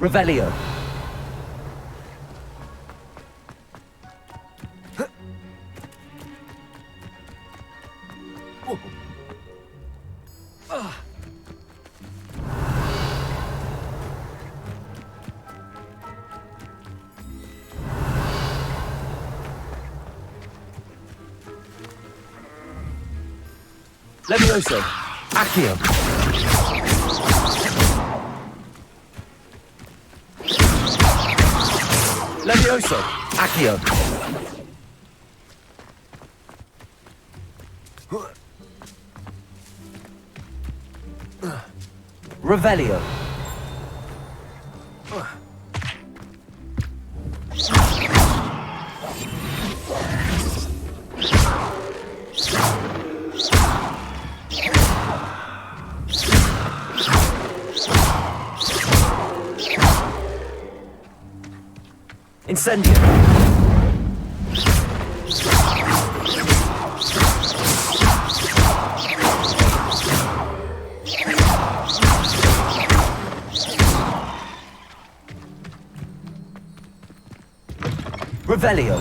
Revelio. Levioso. Accio. Levioso. Accio. Revelio. Incendio. Revelio.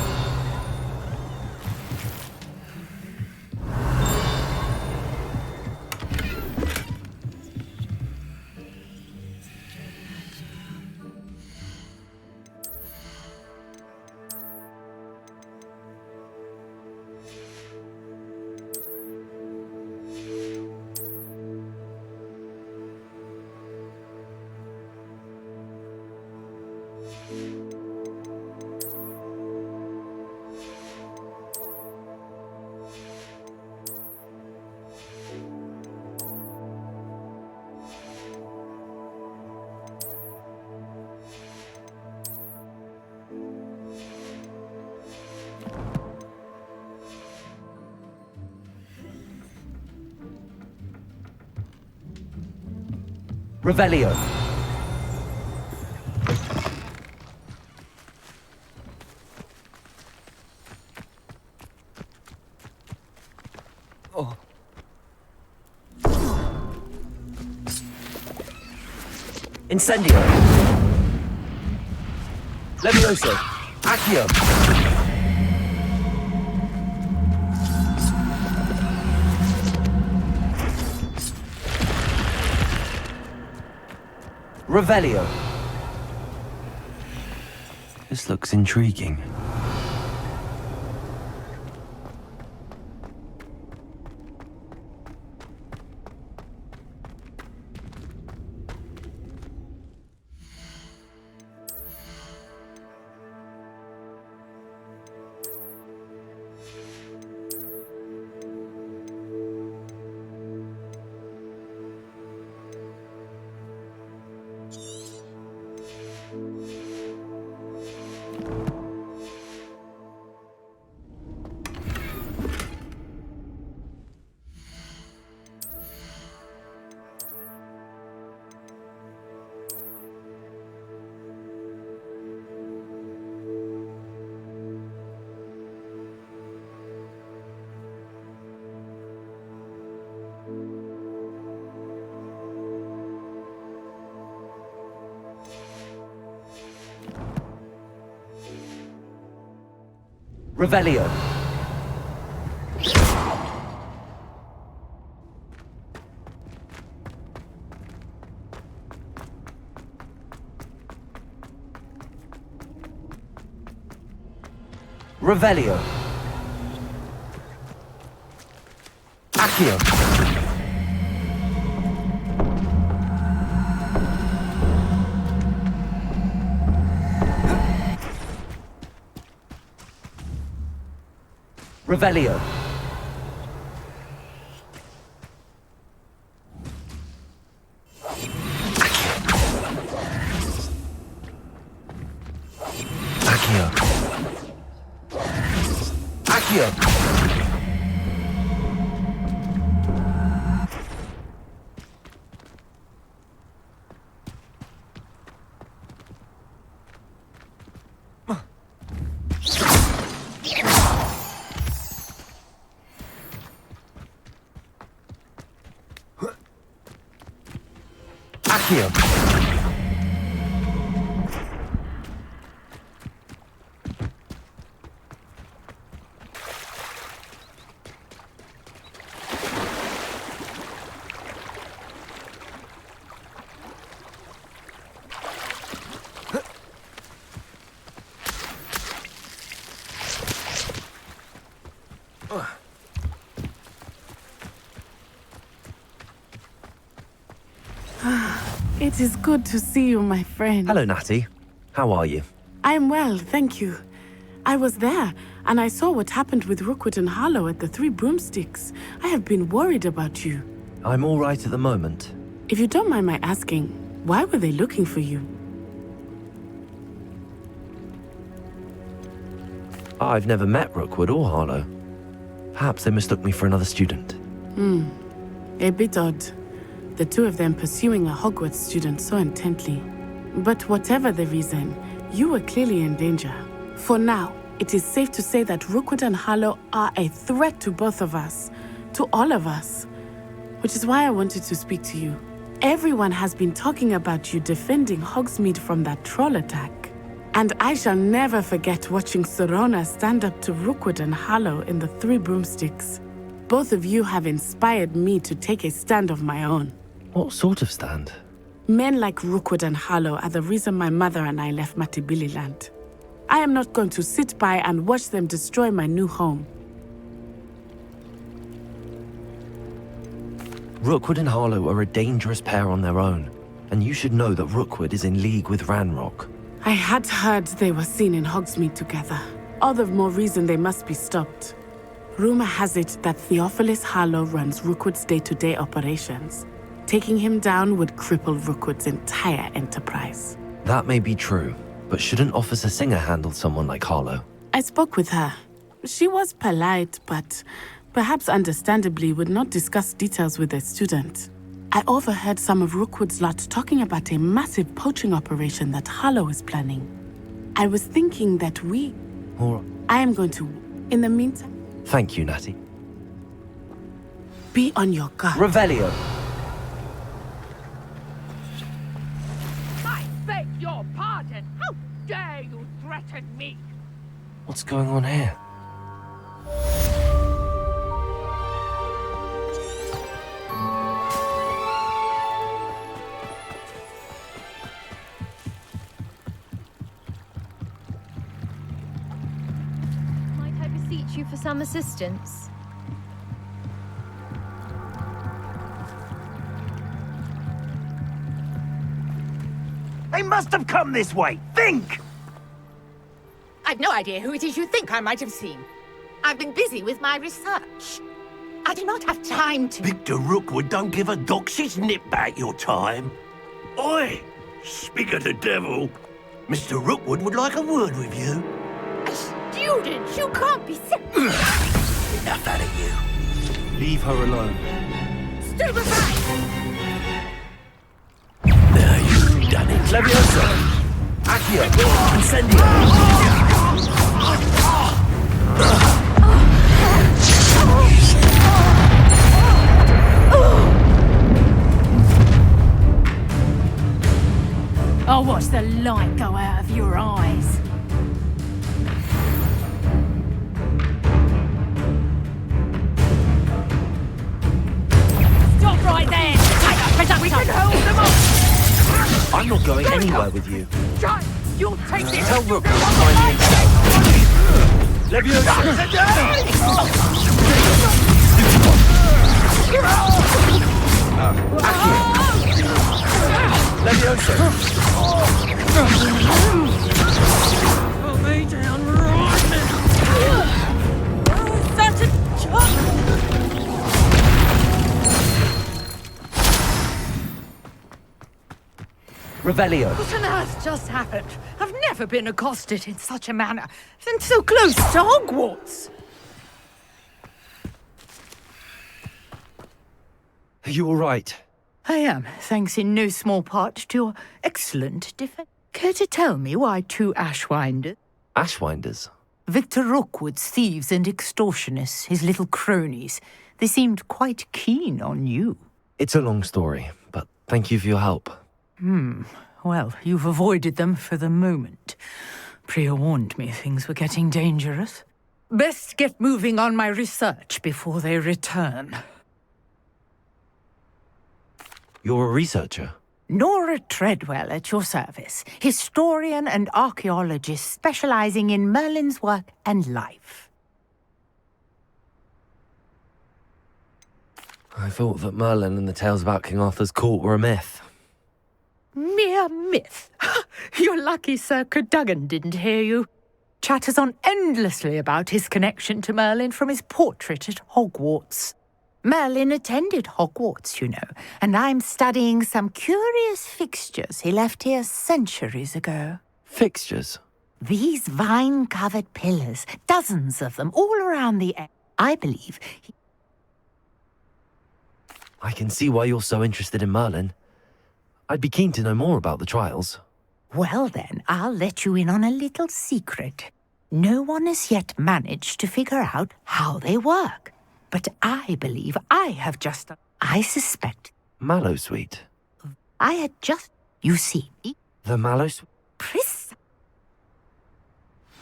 Revelio. Oh. Incendio. Levioso. Accio. Revelio. This looks intriguing. Revelio. Revelio. Accio. Revelio. Accio. Accio. Accio. It is good to see you, my friend. Hello, Natty. How are you? I am well, thank you. I was there, and I saw what happened with Rookwood and Harlow at the Three Broomsticks. I have been worried about you. I'm all right at the moment. If you don't mind my asking, why were they looking for you? I've never met Rookwood or Harlow. Perhaps they mistook me for another student. A bit odd. The two of them pursuing a Hogwarts student so intently. But whatever the reason, you were clearly in danger. For now, it is safe to say that Rookwood and Harlow are a threat to both of us. To all of us. Which is why I wanted to speak to you. Everyone has been talking about you defending Hogsmeade from that troll attack. And I shall never forget watching Serona stand up to Rookwood and Harlow in the Three Broomsticks. Both of you have inspired me to take a stand of my own. What sort of stand? Men like Rookwood and Harlow are the reason my mother and I left Mattibililand. I am not going to sit by and watch them destroy my new home. Rookwood and Harlow are a dangerous pair on their own, and you should know that Rookwood is in league with Ranrock. I had heard they were seen in Hogsmeade together. All the more reason they must be stopped. Rumor has it that Theophilus Harlow runs Rookwood's day-to-day operations. Taking him down would cripple Rookwood's entire enterprise. That may be true, but shouldn't Officer Singer handle someone like Harlow? I spoke with her. She was polite, but perhaps understandably would not discuss details with a student. I overheard some of Rookwood's lot talking about a massive poaching operation that Harlow is planning. I was thinking that All right. I am going to... In the meantime... Thank you, Natty. Be on your guard. Revelio. I beg your pardon! How dare you threaten me? What's going on here? Might I beseech you for some assistance? They must have come this way. Think! I've no idea who it is you think I might have seen. I've been busy with my research. I do not have time to... Victor Rookwood don't give a doxy's nip back your time. Oi! Speak of the devil. Mr. Rookwood would like a word with you. A student? You can't be serious. Enough out of you. Leave her alone. Stand aside! Now you've done it. Leviosa! Accio! Incendio! I'll watch the light go out of your eyes. Stop right there! We can hold them off! I'm not going anywhere with you. John, you'll take this! Tell Rookwood to find me himself. Leviosa! Leviosa! Pull me down right now! Such a joke! Revelio. What on earth just happened? I've never been accosted in such a manner, and so close to Hogwarts. Are you all right? I am, thanks in no small part to your excellent defense. Care to tell me why two Ashwinders? Ashwinders? Victor Rookwood's thieves and extortionists, his little cronies. They seemed quite keen on you. It's a long story, but thank you for your help. Well, you've avoided them for the moment. Priya warned me things were getting dangerous. Best get moving on my research before they return. You're a researcher? Nora Treadwell at your service, historian and archaeologist specializing in Merlin's work and life. I thought that Merlin and the tales about King Arthur's court were a myth. Mere myth. You're lucky Sir Cadogan didn't hear you. Chatters on endlessly about his connection to Merlin from his portrait at Hogwarts. Merlin attended Hogwarts, you know, and I'm studying some curious fixtures he left here centuries ago. Fixtures? These vine-covered pillars, dozens of them, all around the air. I believe I can see why you're so interested in Merlin. I'd be keen to know more about the trials. Well then, I'll let you in on a little secret. No one has yet managed to figure out how they work. But I believe I have just... I suspect... Mallowsweet? I had just... You see... The Mallowsweet?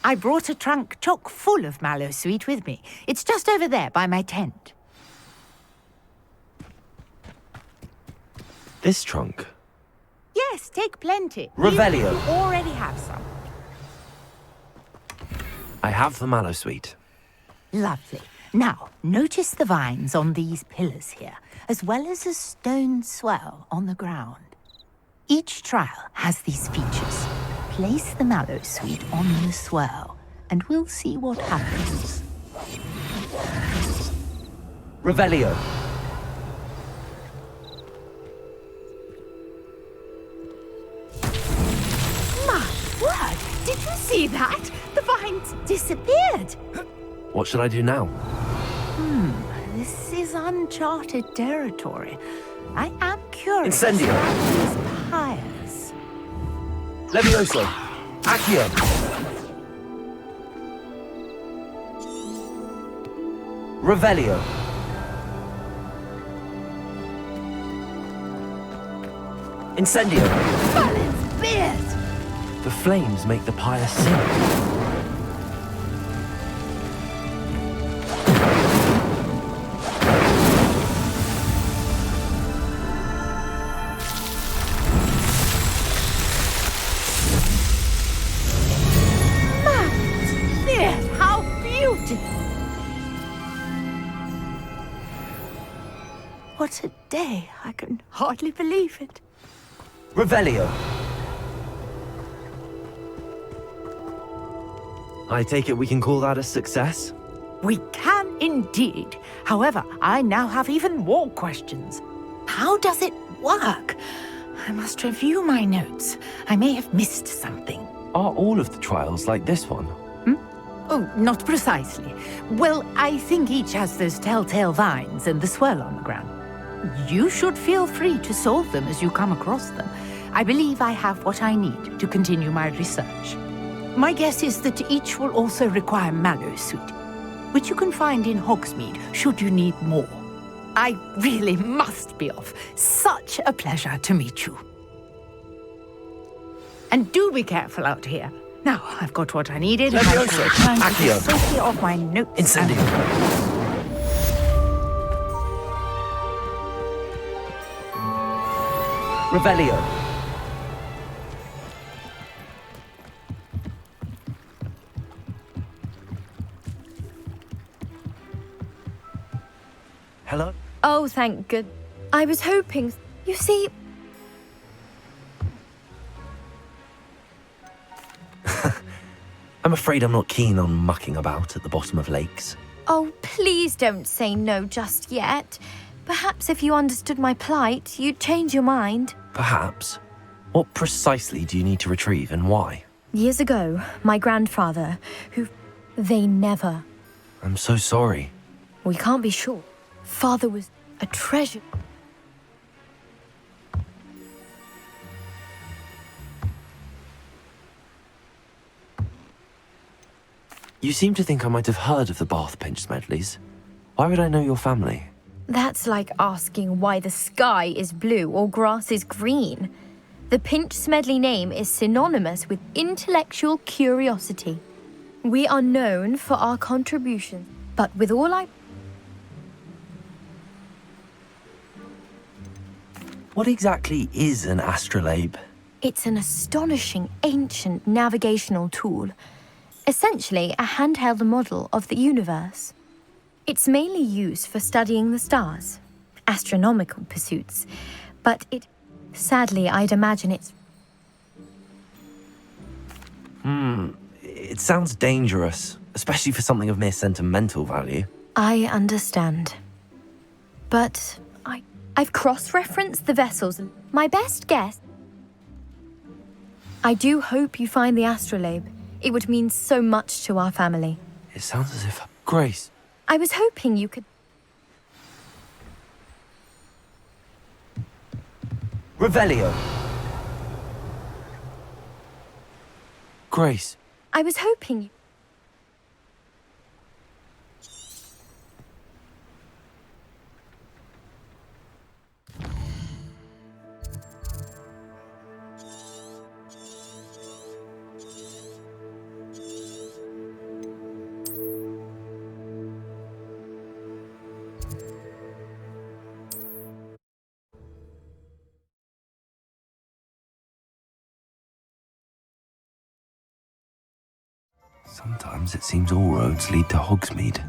I brought a trunk chock full of Mallowsweet with me. It's just over there by my tent. This trunk? Yes, take plenty. Revelio. You already have some. I have the Mallowsweet. Lovely. Now, notice the vines on these pillars here, as well as a stone swell on the ground. Each trial has these features. Place the Mallowsweet on the swell, and we'll see what happens. Revelio. My word! Did you see that? The vines disappeared. What should I do now? This is uncharted territory. I am curious Incendio. about these pyres. Levioso. Accio. Revelio. Incendio. Merlin's beard! The flames make the pyre sing. How beautiful! What a day! I can hardly believe it. Revelio. I take it we can call that a success? We can indeed. However, I now have even more questions. How does it work? I must review my notes. I may have missed something. Are all of the trials like this one? Oh, not precisely. Well, I think each has those telltale vines and the swirl on the ground. You should feel free to solve them as you come across them. I believe I have what I need to continue my research. My guess is that each will also require Mallowsweet, which you can find in Hogsmeade should you need more. I really must be off. Such a pleasure to meet you. And do be careful out here. Now, I've got what I needed. Levioso. Accio. Safely off my notes. Incendio. Revelio. Hello? Oh, thank good. I was hoping... You see... I'm afraid I'm not keen on mucking about at the bottom of lakes. Oh, please don't say no just yet. Perhaps if you understood my plight, you'd change your mind. Perhaps. What precisely do you need to retrieve and why? Years ago, my grandfather, who... They never... I'm so sorry. We can't be sure. Father was a treasure. You seem to think I might have heard of the Bath Pinch Smedleys. Why would I know your family? That's like asking why the sky is blue or grass is green. The Pinch Smedley name is synonymous with intellectual curiosity. We are known for our contributions, but with all What exactly is an astrolabe? It's an astonishing ancient navigational tool. Essentially, a handheld model of the universe. It's mainly used for studying the stars. astronomical pursuits. But sadly, I'd imagine it's... It sounds dangerous, especially for something of mere sentimental value. I understand. But I've cross-referenced the vessels, and my best guess... I do hope you find the astrolabe. It would mean so much to our family. It sounds as if... Grace, I was hoping you could... Revelio! Grace, I was hoping you... Sometimes it seems all roads lead to Hogsmeade.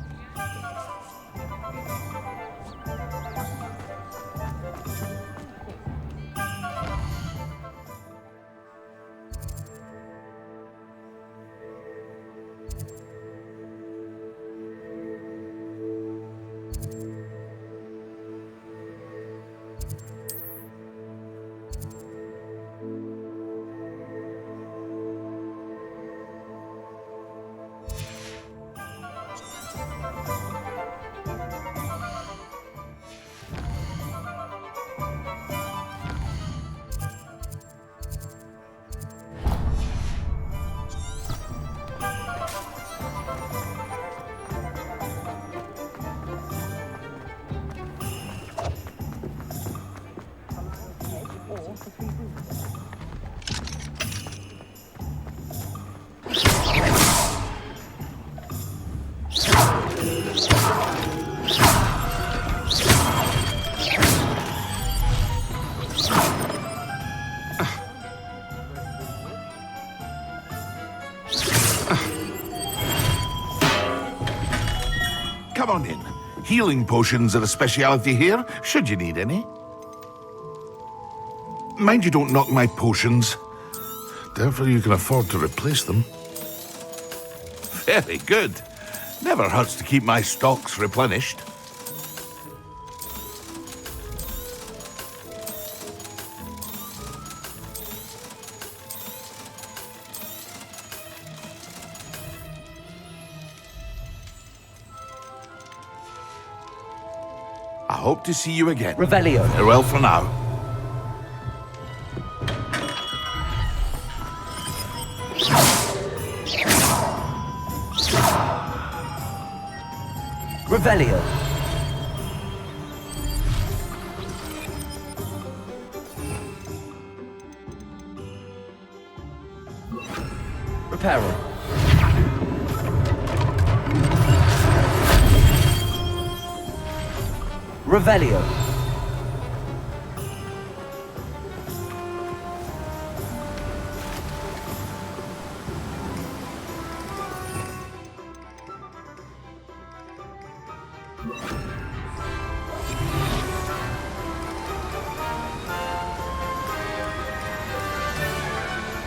Come on in. Healing potions are a speciality here, should you need any. Mind you don't knock my potions. Therefore you can afford to replace them. Very good. Never hurts to keep my stocks replenished. I hope to see you again. Revelio. Farewell for now. Revelio. Reparo. Revelio.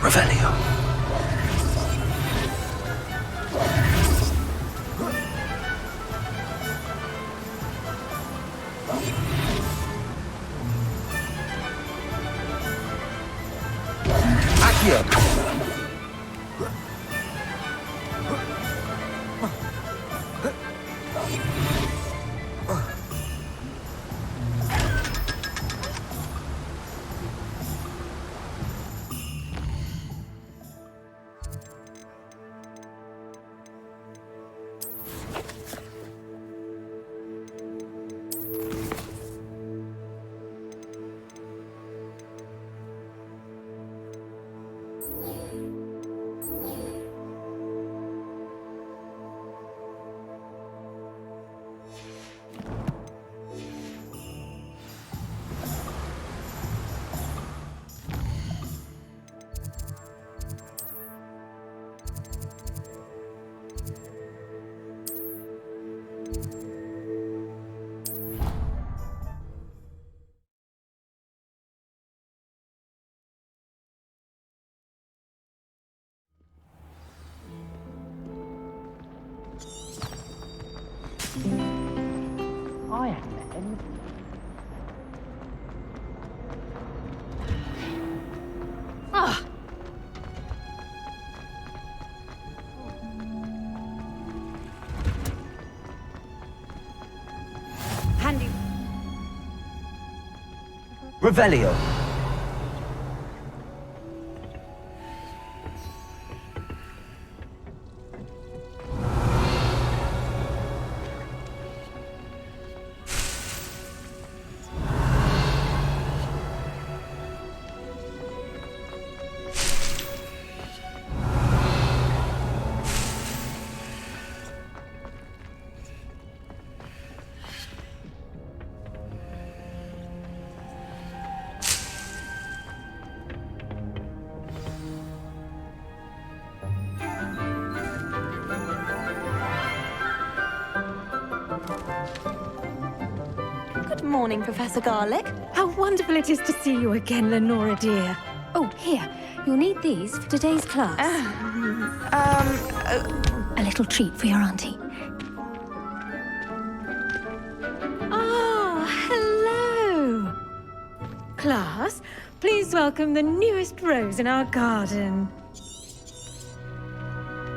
Revelio. Accio. quiet then. Ah! Handy. Revelio. Good morning, Professor Garlic. How wonderful it is to see you again, Lenora dear. Oh, here. You'll need these for today's class. A little treat for your auntie. Oh, hello. Class, please welcome the newest rose in our garden.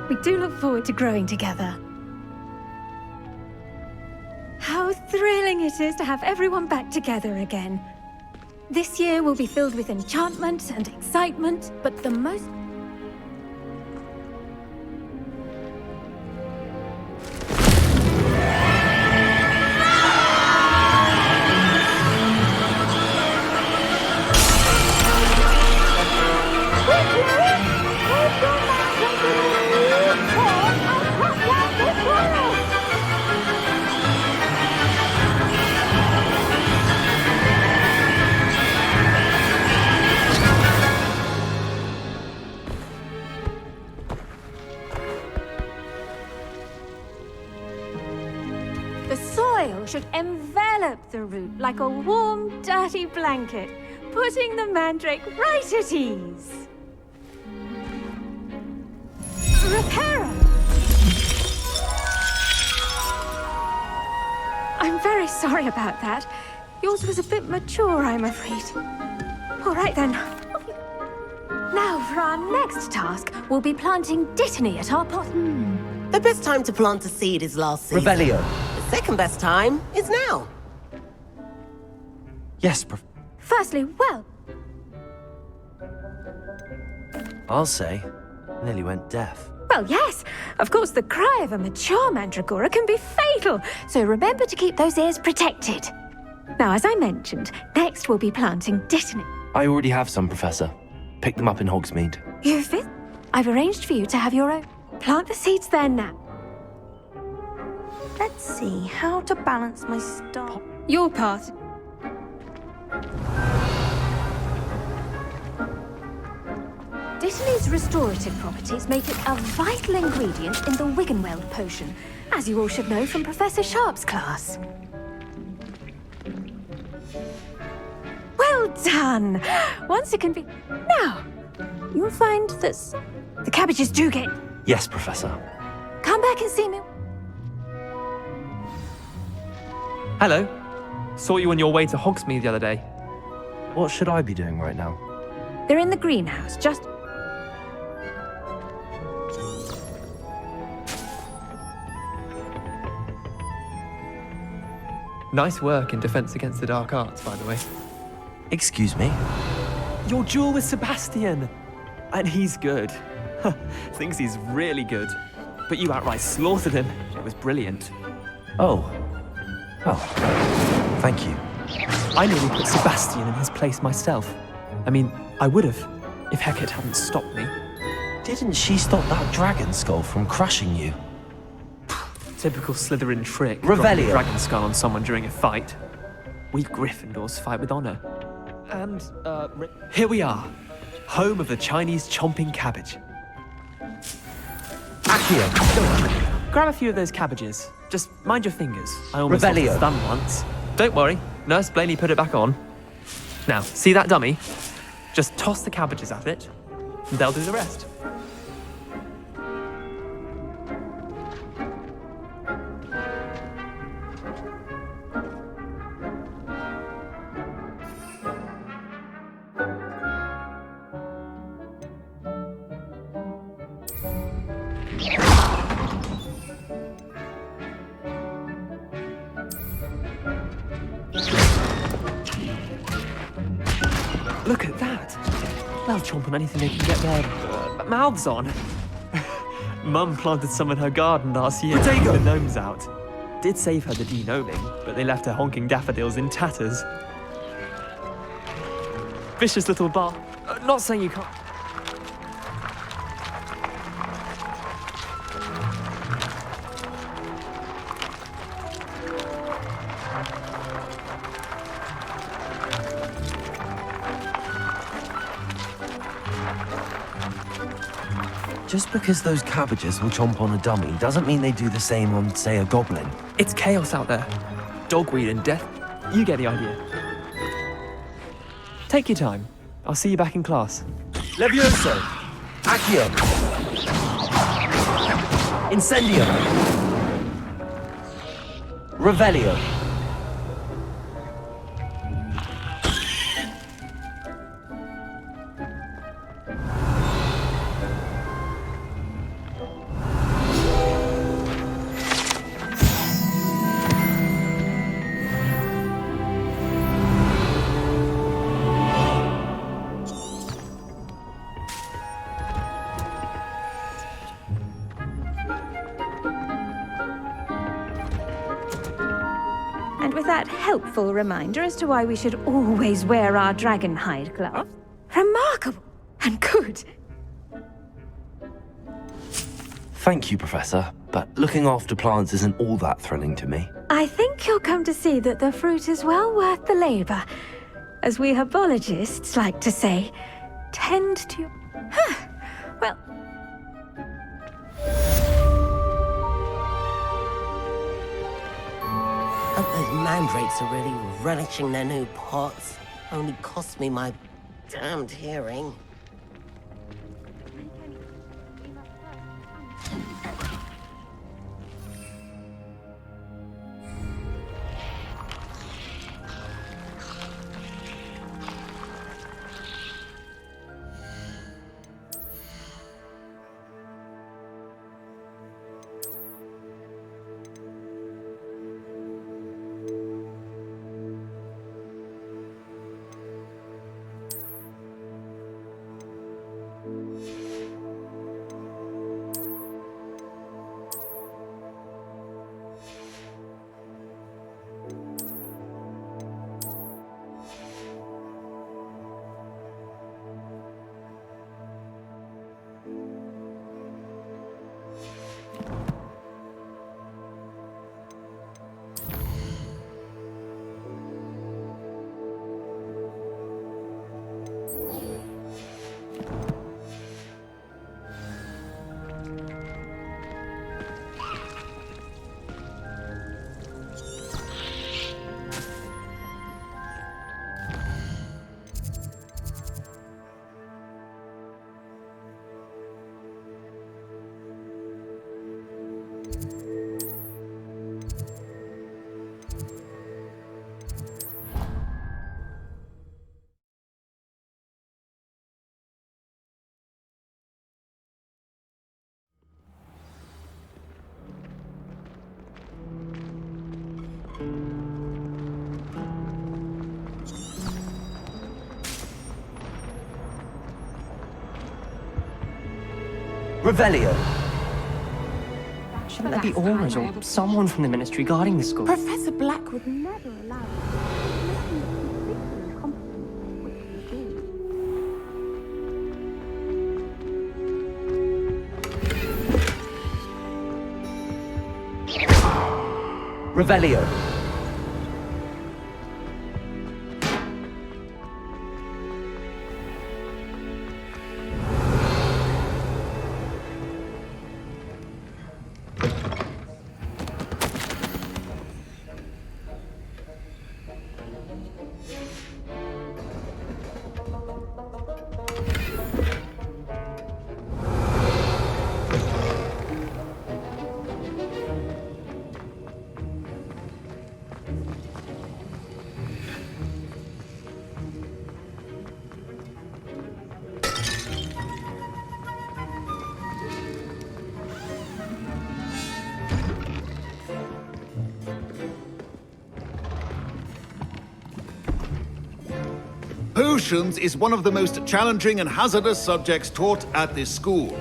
We do look forward to growing together. How thrilling it is to have everyone back together again. This year will be filled with enchantment and excitement, but the most... The soil should envelop the root like a warm, dirty blanket, putting the mandrake right at ease. Reparo! I'm very sorry about that. Yours was a bit mature, I'm afraid. All right, then. Now, for our next task, we'll be planting dittany at our pot. The best time to plant a seed is last season. Revelio. The second best time is now. Yes, Firstly, well, I'll say. Nearly went deaf. well, yes. Of course, the cry of a mature mandragora can be fatal, so remember to keep those ears protected. Now, as I mentioned, next we'll be planting dittany. I already have some, Professor. Pick them up in Hogsmeade. I've arranged for you to have your own. Plant the seeds there now. Let's see how to balance my star. Your part. Dittany's restorative properties make it a vital ingredient in the Wiggenweld potion, as you all should know from Professor Sharp's class. Well done! Once it can be... Now, you'll find that the cabbages do get... Yes, Professor. Come back and see me. Hello. Saw you on your way to Hogsmeade the other day. What should I be doing right now? They're in the greenhouse, just... Nice work in Defense Against the Dark Arts, by the way. Excuse me? Your duel with Sebastian! And he's good. Thinks he's really good. But you outright slaughtered him. It was brilliant. Oh. Oh. Thank you. I nearly put Sebastian in his place myself. I mean, I would have, if Hecate hadn't stopped me. Didn't she stop that dragon skull from crushing you? Typical Slytherin trick. Revelio. dropping a dragon skull on someone during a fight. We Gryffindors fight with honor. And, here we are. Home of the Chinese chomping cabbage. Accio. Go on. Grab a few of those cabbages. Just mind your fingers. I almost lost Revelio. the thumb once. Don't worry. Nurse Blaney put it back on. Now, see that dummy? Just toss the cabbages at it, and they'll do the rest. Look at that. They'll chomp on anything they can get their mouths on. Mum planted some in her garden last year to keep the gnomes out. Did save her the de-gnoming, but they left her honking daffodils in tatters. Vicious little bar. Not saying you can't. Just because those cabbages will chomp on a dummy doesn't mean they do the same on, say, a goblin. It's chaos out there. Dogweed and death. You get the idea. Take your time. I'll see you back in class. Levioso! Accio! Incendio! Revelio! And with that helpful reminder as to why we should always wear our dragon hide gloves. Remarkable and good. Thank you, Professor, but looking after plants isn't all that thrilling to me. I think you'll come to see that the fruit is well worth the labor. As we herbologists like to say, tend to... well... Those mandrakes are really relishing their new pots. Only cost me my damned hearing. Revelio! Shouldn't there be auras or someone from the ministry guarding the school? Professor Black would never allow Revelio! Potions is one of the most challenging and hazardous subjects taught at this school.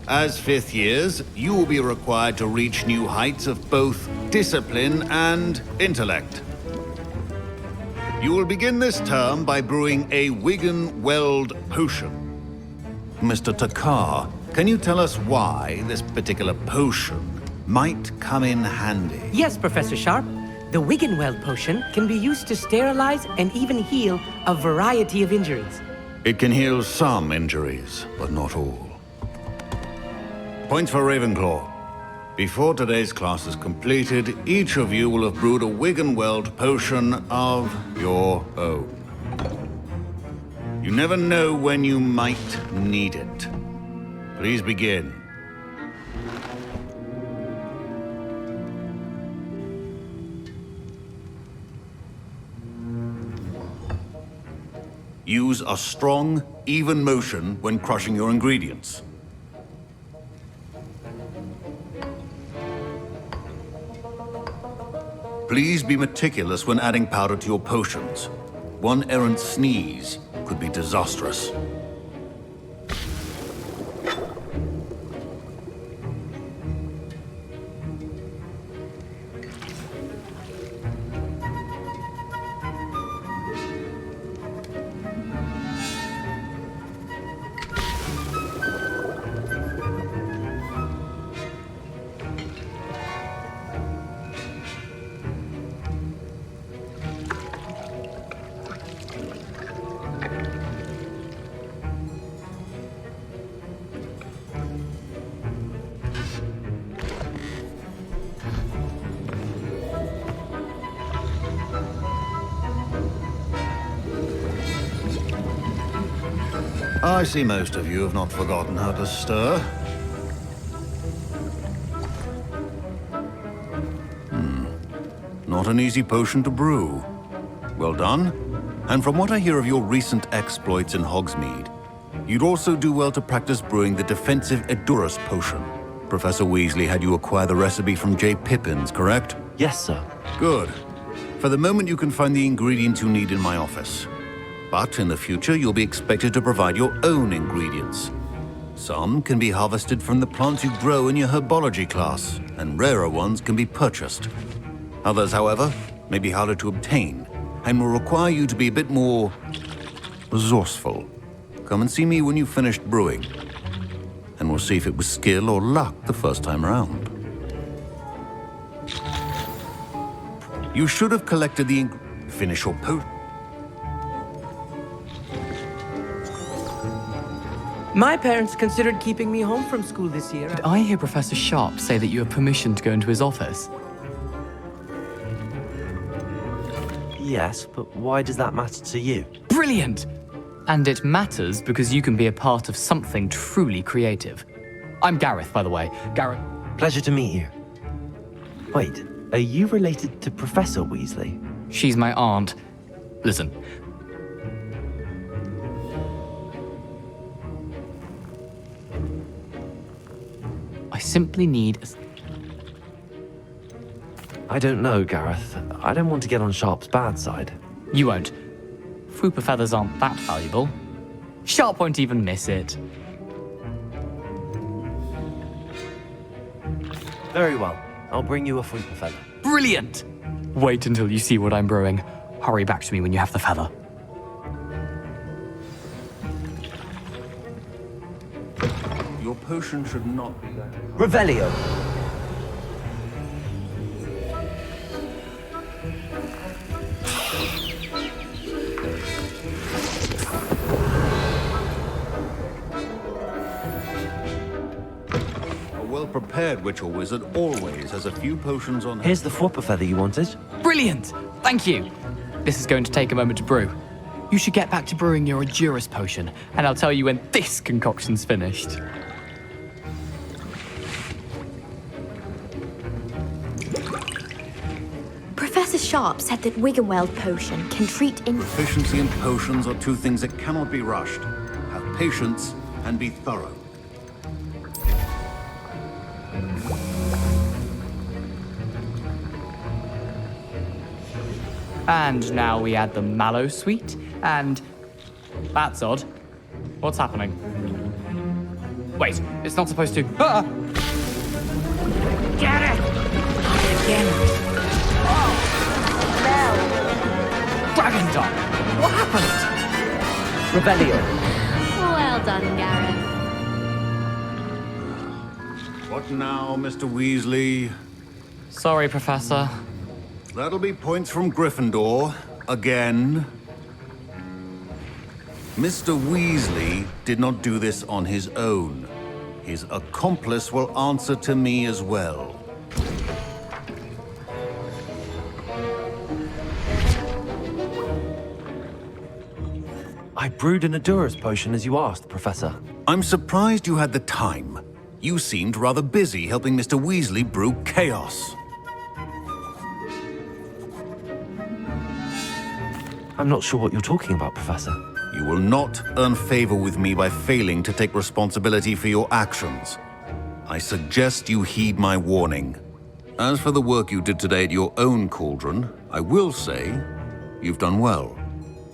As fifth years, you will be required to reach new heights of both discipline and intellect. You will begin this term by brewing a Wigan-Weld potion. Mr. Takar, can you tell us why this particular potion might come in handy? Yes, Professor Sharp. The Wigan-Weld potion can be used to sterilize and even heal a variety of injuries. It can heal some injuries, but not all. Points for Ravenclaw. Before today's class is completed, each of you will have brewed a Wigan-Weld potion of your own. You never know when you might need it. Please begin. Use a strong, even motion when crushing your ingredients. Please be meticulous when adding powder to your potions. One errant sneeze could be disastrous. I see most of you have not forgotten how to stir. Not an easy potion to brew. Well done. And from what I hear of your recent exploits in Hogsmeade, you'd also do well to practice brewing the defensive Edurus potion. Professor Weasley had you acquire the recipe from J. Pippins, correct? Yes, sir. Good. For the moment, you can find the ingredients you need in my office. But in the future, you'll be expected to provide your own ingredients. Some can be harvested from the plants you grow in your herbology class, and rarer ones can be purchased. Others, however, may be harder to obtain, and will require you to be a bit more resourceful. Come and see me when you've finished brewing, and we'll see if it was skill or luck the first time around. You should have collected the finish your potion. My parents considered keeping me home from school this year. Did I hear Professor Sharp say that you have permission to go into his office? Yes, but why does that matter to you? Brilliant! And it matters because you can be a part of something truly creative. I'm Gareth, by the way. Gareth. Pleasure to meet you. Wait, are you related to Professor Weasley? She's my aunt. Listen. I simply need I don't know, Gareth. I don't want to get on Sharp's bad side. You won't. Frupa feathers aren't that valuable. Sharp won't even miss it. Very well. I'll bring you a fruit feather. Brilliant! Wait until you see what I'm brewing. Hurry back to me when you have the feather. Your potion should not be there. Revelio! A well-prepared witch or wizard always has a few potions on hand. Here's the Fwopper feather you wanted. Brilliant! Thank you! This is going to take a moment to brew. You should get back to brewing your Edurus potion, and I'll tell you when this concoction's finished. Professor Sharp said that Wigan-Weld potion can treat Proficiency in potions are two things that cannot be rushed. Have patience and be thorough. And now we add the mallow sweet, and That's odd. What's happening? Wait, it's not supposed to. Ah! Get it! Again. Dragon Dog! What happened? Rebellion. Well done, Gareth. What now, Mr. Weasley? Sorry, Professor. That'll be points from Gryffindor. Again. Mr. Weasley did not do this on his own. His accomplice will answer to me as well. I brewed an Adura's potion as you asked, Professor. I'm surprised you had the time. You seemed rather busy helping Mr. Weasley brew chaos. I'm not sure what you're talking about, Professor. You will not earn favor with me by failing to take responsibility for your actions. I suggest you heed my warning. As for the work you did today at your own cauldron, I will say you've done well.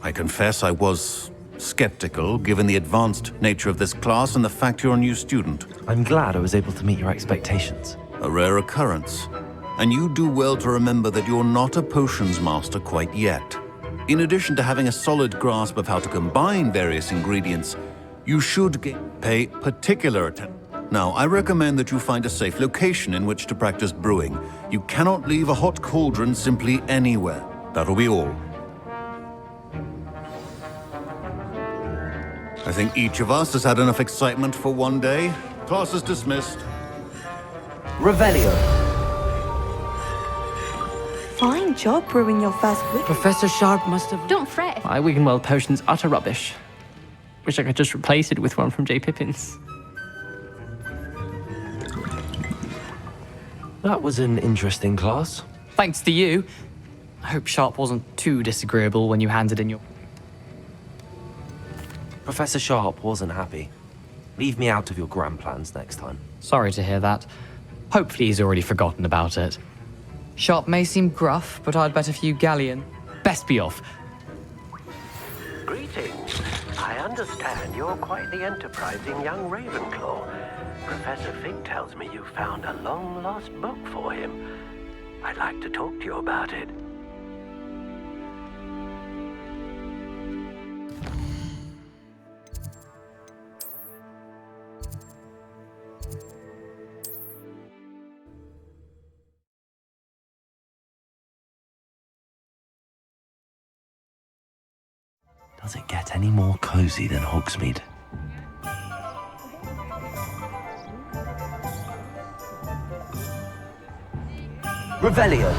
I confess I was skeptical, given the advanced nature of this class and the fact you're a new student. I'm glad I was able to meet your expectations. A rare occurrence. And you do well to remember that you're not a potions master quite yet. In addition to having a solid grasp of how to combine various ingredients, you should pay particular attention. Now, I recommend that you find a safe location in which to practice brewing. You cannot leave a hot cauldron simply anywhere. That'll be all. I think each of us has had enough excitement for one day. Class is dismissed. Revelio. Fine job brewing your first wig. Professor Sharp must have... Don't fret. My Wiggenweld potion's utter rubbish. Wish I could just replace it with one from J. Pippin's. That was an interesting class. Thanks to you. I hope Sharp wasn't too disagreeable when you handed in your... Professor Sharp wasn't happy. Leave me out of your grand plans next time. Sorry to hear that. Hopefully he's already forgotten about it. Sharp may seem gruff, but I'd bet a few galleon. Best be off. Greetings. I understand you're quite the enterprising young Ravenclaw. Professor Fig tells me you found a long-lost book for him. I'd like to talk to you about it. Does it get any more cozy than Hogsmeade? Revelio.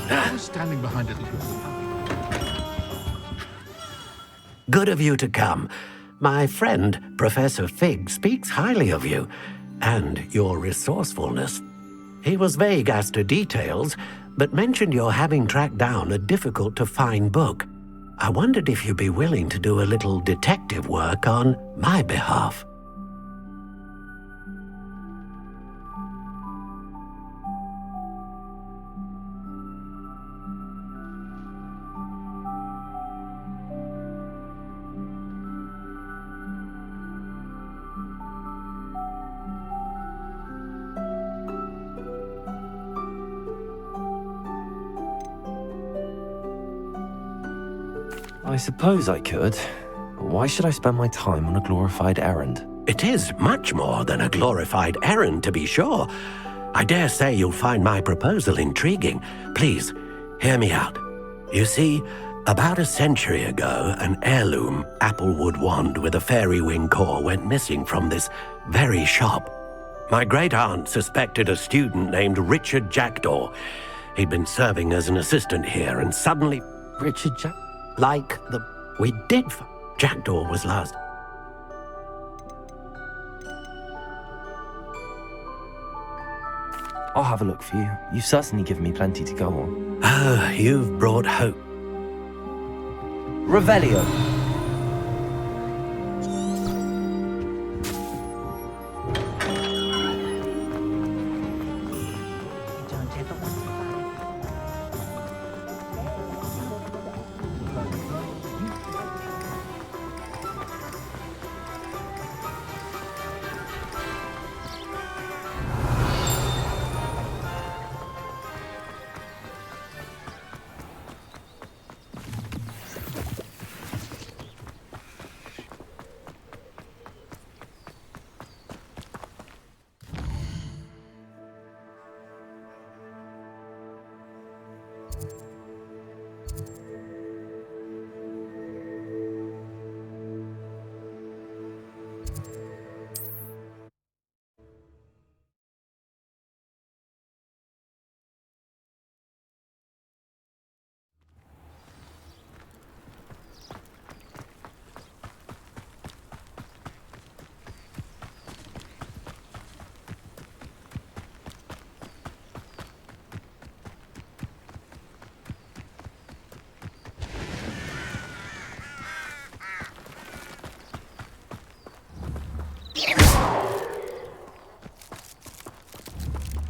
I was standing behind a little. Good of you to come. My friend, Professor Fig, speaks highly of you and your resourcefulness. He was vague as to details, but mentioned your having tracked down a difficult-to-find book. I wondered if you'd be willing to do a little detective work on my behalf. I suppose I could, Why should I spend my time on a glorified errand? It is much more than a glorified errand, to be sure. I dare say you'll find my proposal intriguing. Please, hear me out. You see, about a century ago, an heirloom applewood wand with a fairy wing core went missing from this very shop. My great-aunt suspected a student named Richard Jackdaw. He'd been serving as an assistant here, and suddenly... Richard We did... Jackdaw was last... I'll have a look for you. You've certainly given me plenty to go on. Oh, you've brought hope. Revelio.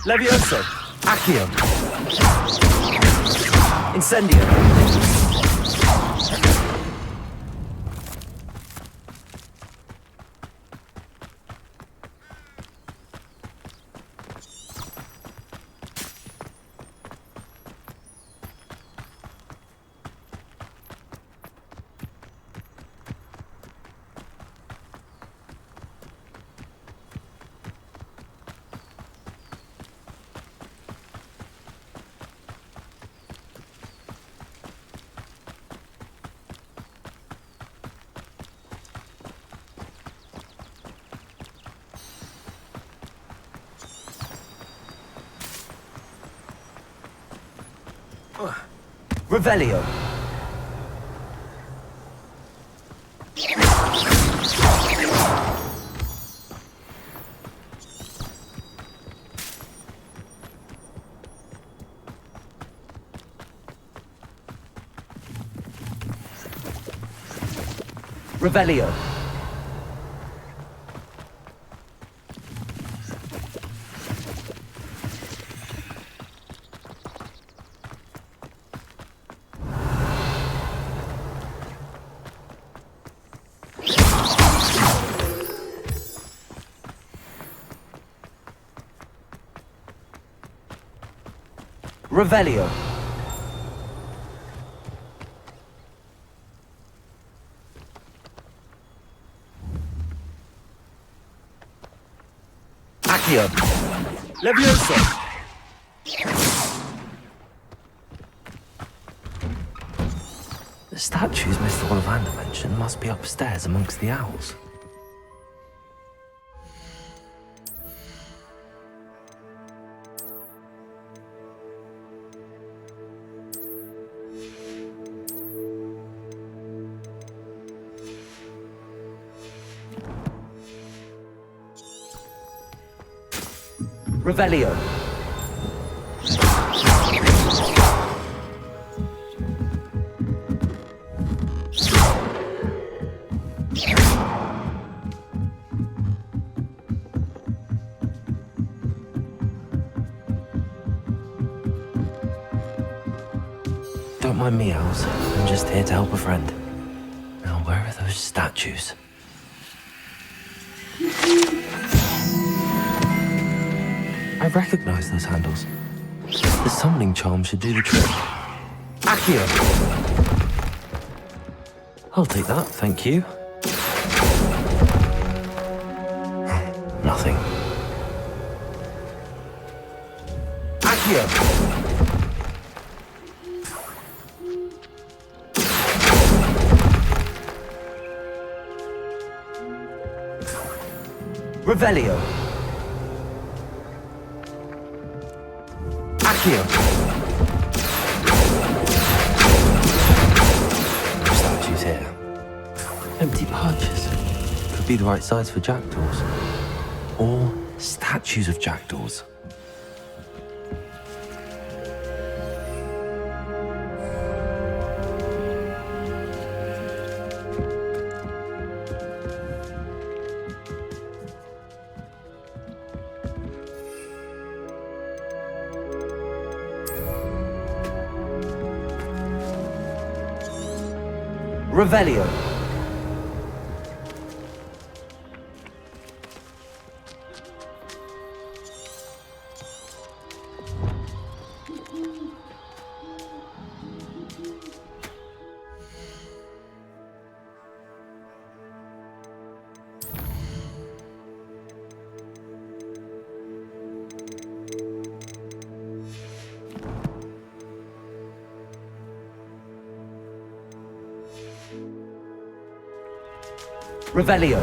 Levioso! Accio! Incendio! Revelio. Revelio. Revelio. Accio. Levioso. The statues Mr. Ollivander mentioned must be upstairs amongst the owls. Revelio. Don't mind me, owls. I'm just here to help a friend. Now, where are those statues? I recognize those handles. The summoning charm should do the trick. Accio! I'll take that, thank you. Accio! Revelio! Accio! No statues here. Empty perches. Could be the right size for jackdaws. Or statues of jackdaws. Revelio. Revelio.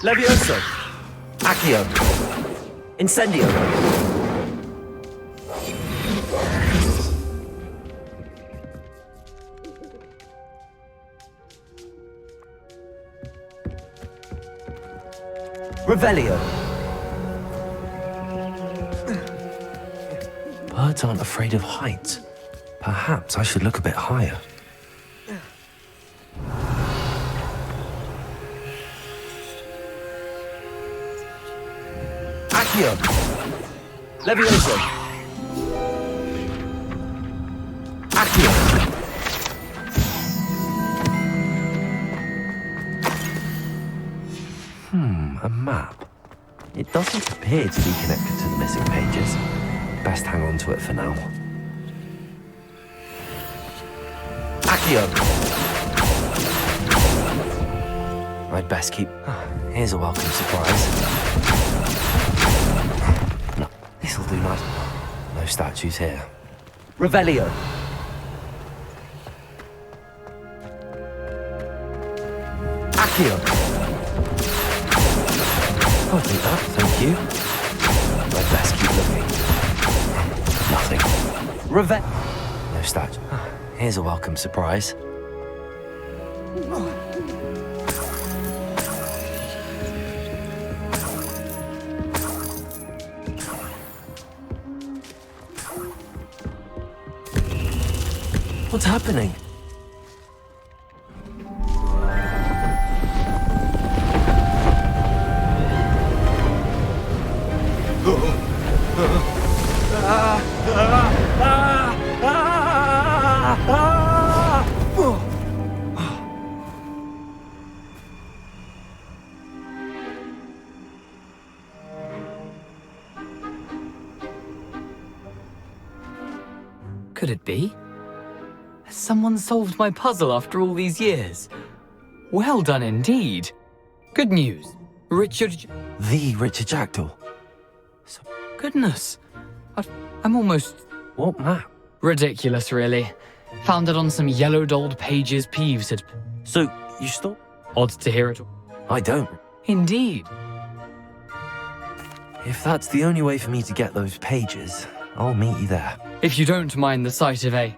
Levioso. Accio. Incendio. Revelio. Birds aren't afraid of heights. Perhaps I should look a bit higher. Accio! Levioso! Accio! A map. It doesn't appear to be connected to the missing pages. Best hang on to it for now. Accio! I'd best keep... Here's a welcome surprise. No, this'll do nice. No statues here. Revelio! Accio! I'll take that, thank you. I'd best keep looking. Nothing. No statue. Here's a welcome surprise. What's happening? Could it be? Has someone solved my puzzle after all these years? Well done indeed. Good news. Richard... The Richard Jackdaw. Goodness. I'm almost... What map? Ridiculous, really. Found it on some yellowed old pages Peeves had... So, you stole? Odd to hear it. I don't. Indeed. If that's the only way for me to get those pages, I'll meet you there. If you don't mind the sight of a...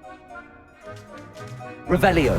Revelio.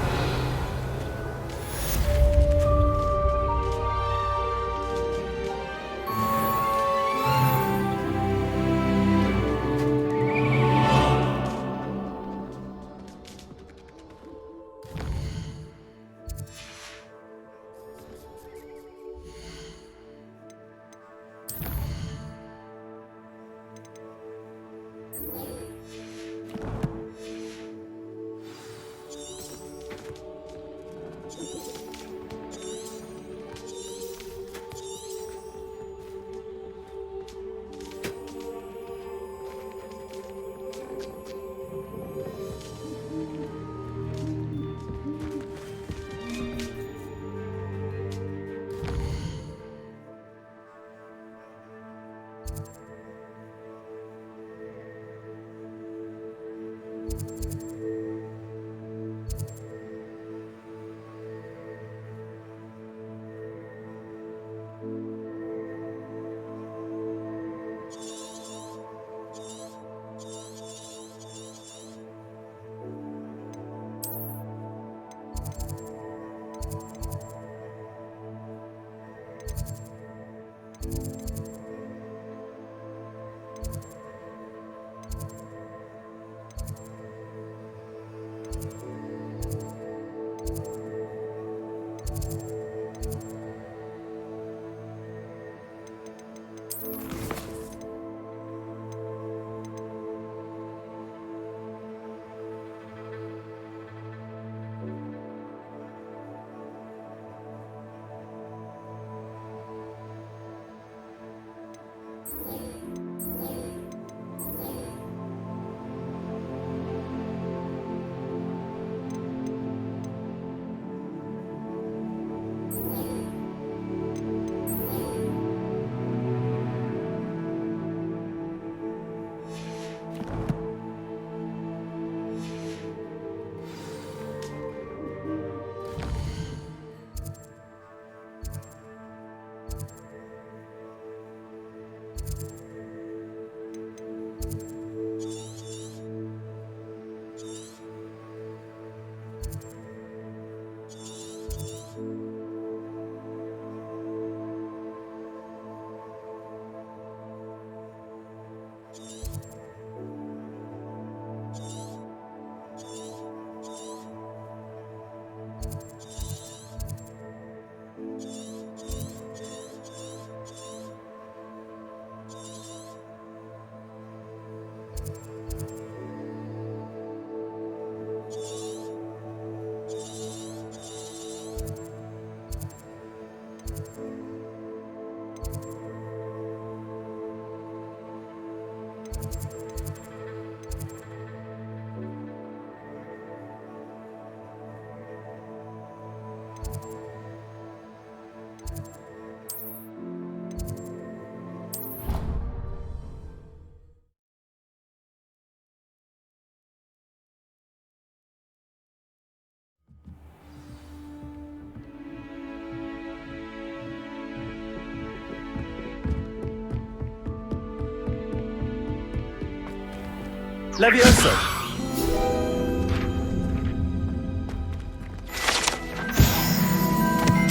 Levioso!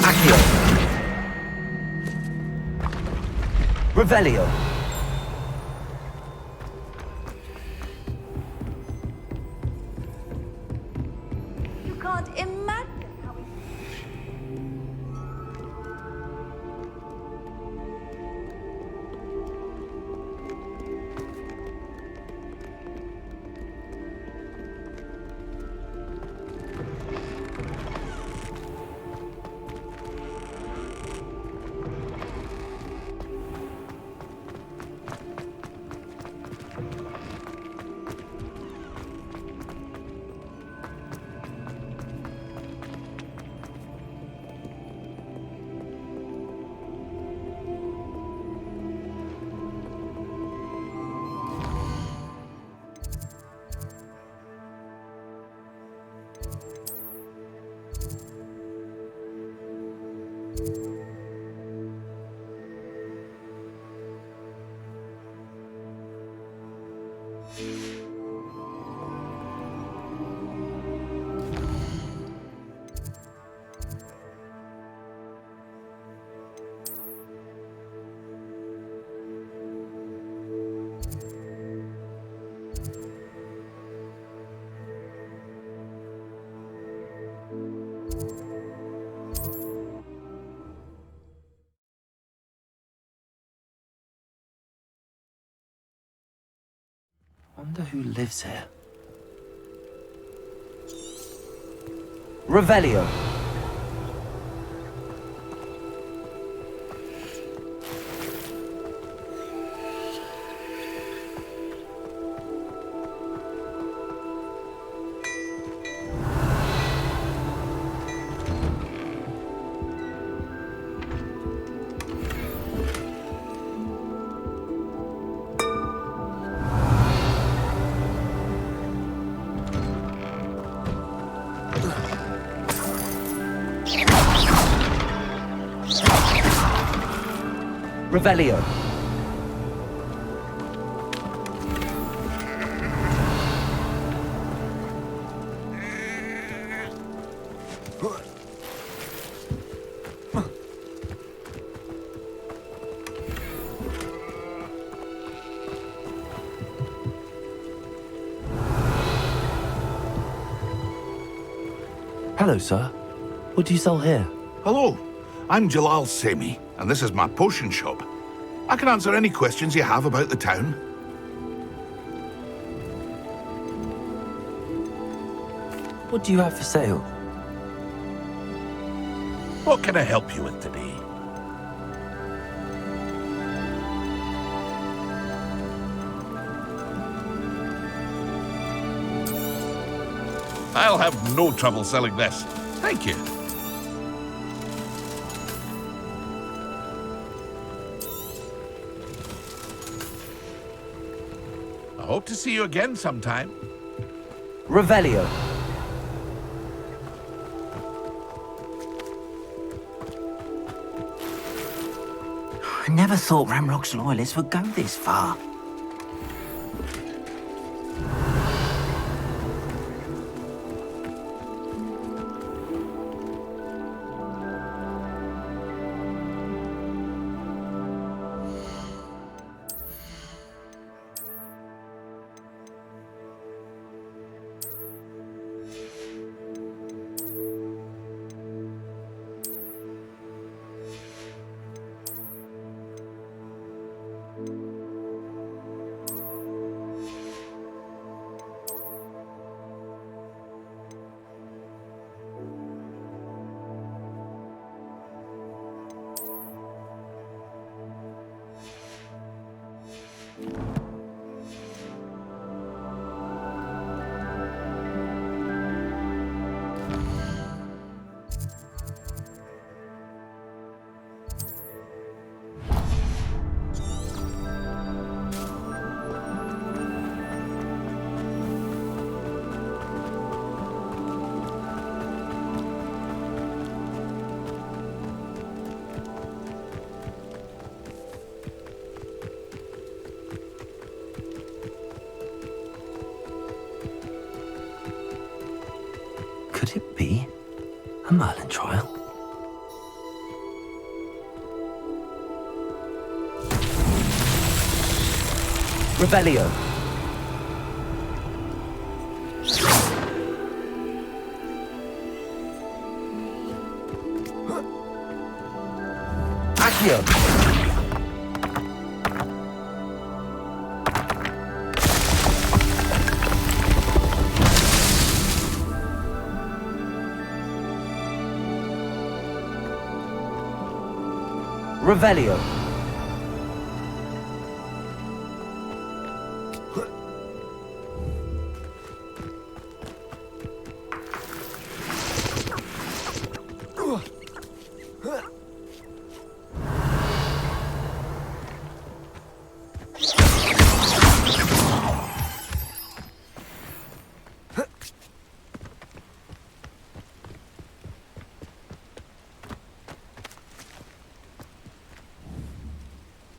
Accio! Revelio! You can't imagine how we... Wonder who lives here. Revelio! Revelio. Hello, sir. What do you sell here? Hello, I'm Jalal Semi, and this is my potion shop. I can answer any questions you have about the town. What do you have for sale? What can I help you with today? I'll have no trouble selling this. Thank you. I hope to see you again sometime. Revelio. I never thought Ramrock's loyalists would go this far. Could it be a Merlin trial? Revelio. Accio. Revelio.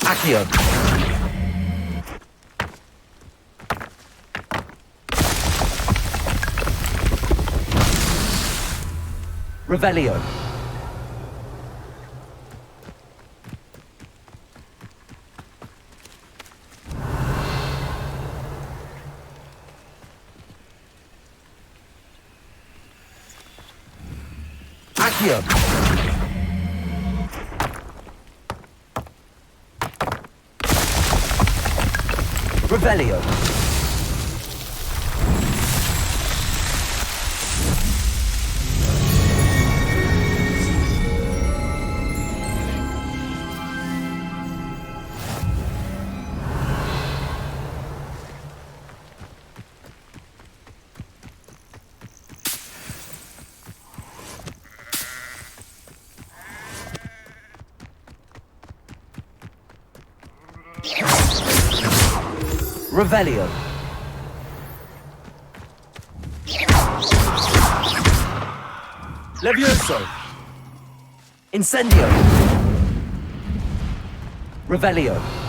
Accio. Revelio. Accio. Revelio. Revelio. Levioso. Incendio. Revelio.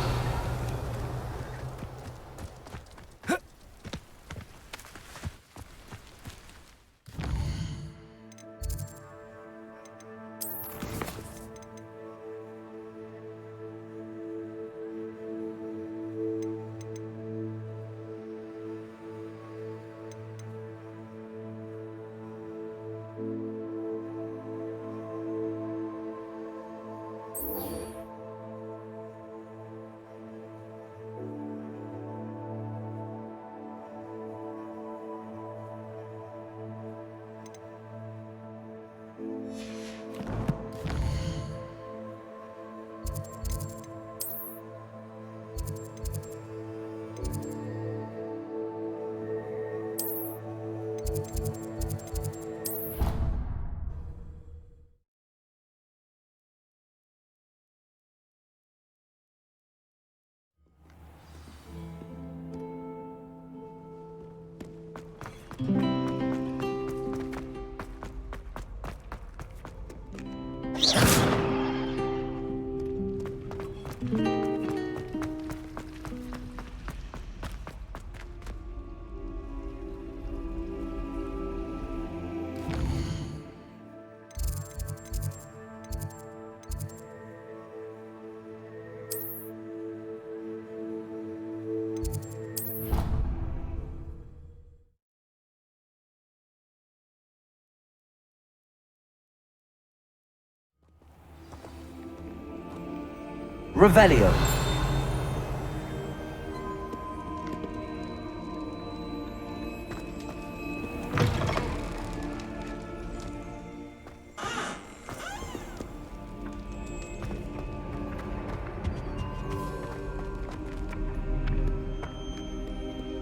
Revelio.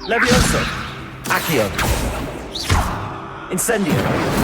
Levioso. Accio. Incendio.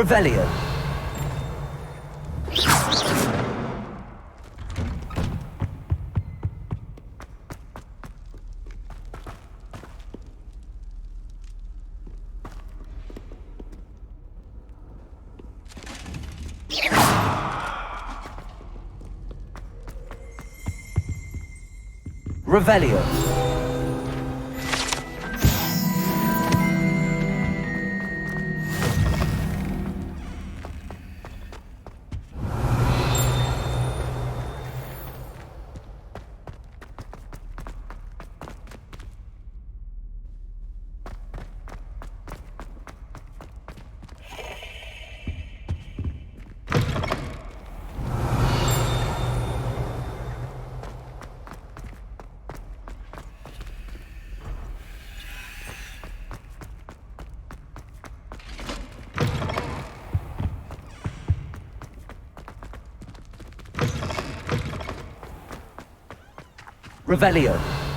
Revelio. Revelio. Revelio.